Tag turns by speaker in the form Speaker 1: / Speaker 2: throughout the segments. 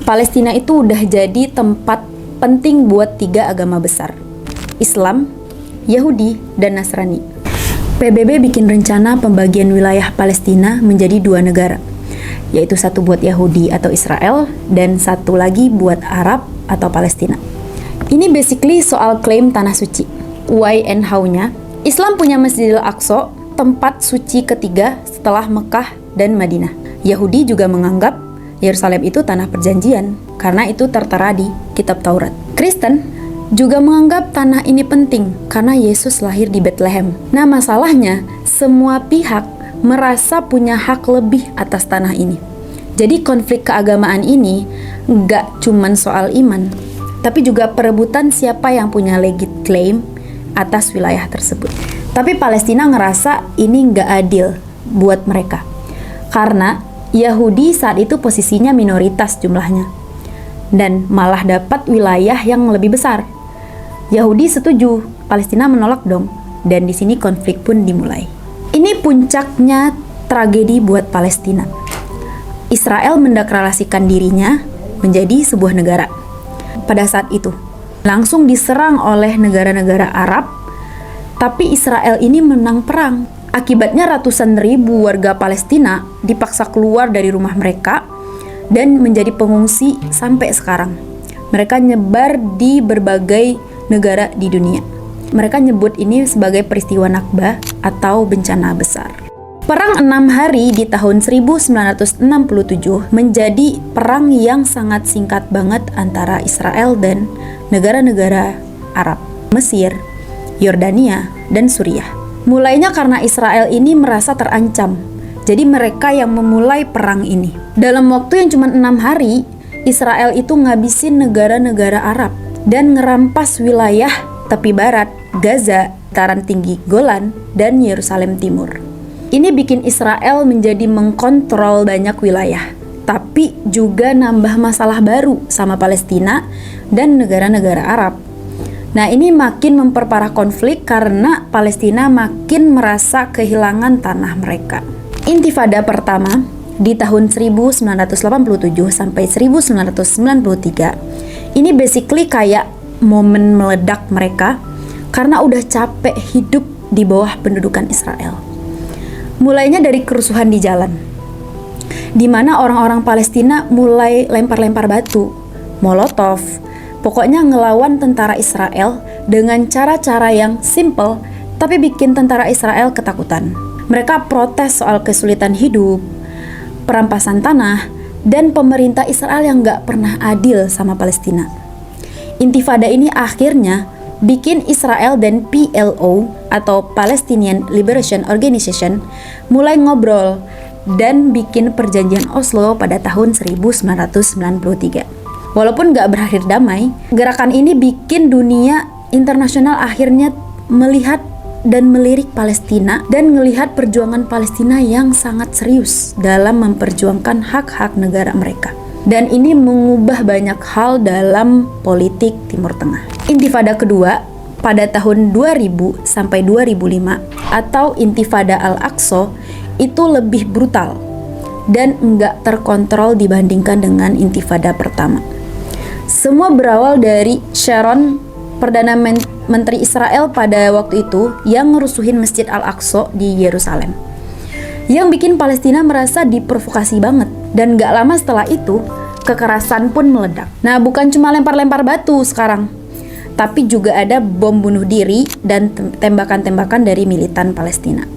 Speaker 1: Palestina itu udah jadi tempat penting buat 3 agama besar, Islam, Yahudi, dan Nasrani. PBB bikin rencana pembagian wilayah Palestina menjadi 2 negara, yaitu satu buat Yahudi atau Israel, dan satu lagi buat Arab atau Palestina. Ini basically soal klaim tanah suci. Why and how-nya, Islam punya Masjidil Aqsa, tempat suci ketiga setelah Mekah dan Madinah. Yahudi juga menganggap Yerusalem itu tanah perjanjian, karena itu tertera di kitab Taurat. Kristen juga menganggap tanah ini penting, karena Yesus lahir di Bethlehem. Nah, masalahnya, semua pihak merasa punya hak lebih atas tanah ini. Jadi konflik keagamaan ini nggak cuman soal iman, tapi juga perebutan siapa yang punya legit claim atas wilayah tersebut. Tapi Palestina ngerasa ini nggak adil buat mereka, karena Yahudi saat itu posisinya minoritas jumlahnya, dan malah dapat wilayah yang lebih besar. Yahudi setuju, Palestina menolak dong, dan di sini konflik pun dimulai. Ini puncaknya tragedi buat Palestina. Israel mendeklarasikan dirinya menjadi sebuah negara. Pada saat itu, langsung diserang oleh negara-negara Arab, tapi Israel ini menang perang. Akibatnya ratusan ribu warga Palestina dipaksa keluar dari rumah mereka dan menjadi pengungsi sampai sekarang. Mereka nyebar di berbagai negara di dunia. Mereka nyebut ini sebagai peristiwa Nakba atau bencana besar. Perang 6 hari di tahun 1967 menjadi perang yang sangat singkat banget antara Israel dan negara-negara Arab, Mesir, Yordania, dan Suriah. Mulainya karena Israel ini merasa terancam, jadi mereka yang memulai perang ini. Dalam waktu yang cuma 6 hari, Israel itu ngabisin negara-negara Arab dan ngerampas wilayah tepi barat, Gaza, dataran tinggi Golan, dan Yerusalem Timur. Ini bikin Israel menjadi mengkontrol banyak wilayah, tapi juga nambah masalah baru sama Palestina dan negara-negara Arab. Nah, ini makin memperparah konflik karena Palestina makin merasa kehilangan tanah mereka. Intifada pertama di tahun 1987 sampai 1993, ini basically kayak momen meledak mereka karena udah capek hidup di bawah pendudukan Israel. Mulainya dari kerusuhan di jalan, di mana orang-orang Palestina mulai lempar-lempar batu, molotov, pokoknya ngelawan tentara Israel dengan cara-cara yang simple, tapi bikin tentara Israel ketakutan. Mereka protes soal kesulitan hidup, perampasan tanah, dan pemerintah Israel yang gak pernah adil sama Palestina. Intifada ini akhirnya bikin Israel dan PLO atau Palestinian Liberation Organization mulai ngobrol dan bikin perjanjian Oslo pada tahun 1993. Walaupun gak berakhir damai, gerakan ini bikin dunia internasional akhirnya melihat dan melirik Palestina dan melihat perjuangan Palestina yang sangat serius dalam memperjuangkan hak-hak negara mereka. Dan ini mengubah banyak hal dalam politik Timur Tengah. Intifada kedua pada tahun 2000 sampai 2005 atau Intifada Al-Aqsa itu lebih brutal dan nggak terkontrol dibandingkan dengan Intifada pertama. Semua berawal dari Sharon, Perdana Menteri Israel pada waktu itu, yang ngerusuhin Masjid Al-Aqsa di Yerusalem, yang bikin Palestina merasa diprovokasi banget. Dan gak lama setelah itu, kekerasan pun meledak. Nah, bukan cuma lempar-lempar batu sekarang, tapi juga ada bom bunuh diri dan tembakan-tembakan dari militan Palestina.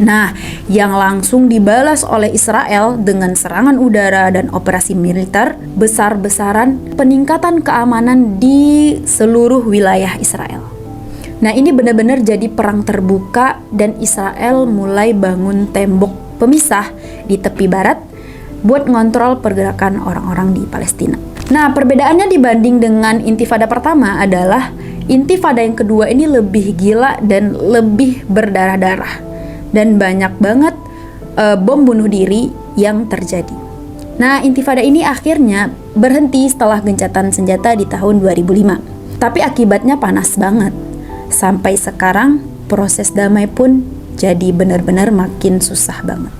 Speaker 1: Nah, yang langsung dibalas oleh Israel dengan serangan udara dan operasi militer besar-besaran, peningkatan keamanan di seluruh wilayah Israel. Nah, ini benar-benar jadi perang terbuka dan Israel mulai bangun tembok pemisah di tepi barat buat ngontrol pergerakan orang-orang di Palestina. Nah, perbedaannya dibanding dengan Intifada pertama adalah Intifada yang kedua ini lebih gila dan lebih berdarah-darah. Dan banyak banget bom bunuh diri yang terjadi. Nah, Intifada ini akhirnya berhenti setelah gencatan senjata di tahun 2005. Tapi akibatnya panas banget. Sampai sekarang proses damai pun jadi benar-benar makin susah banget.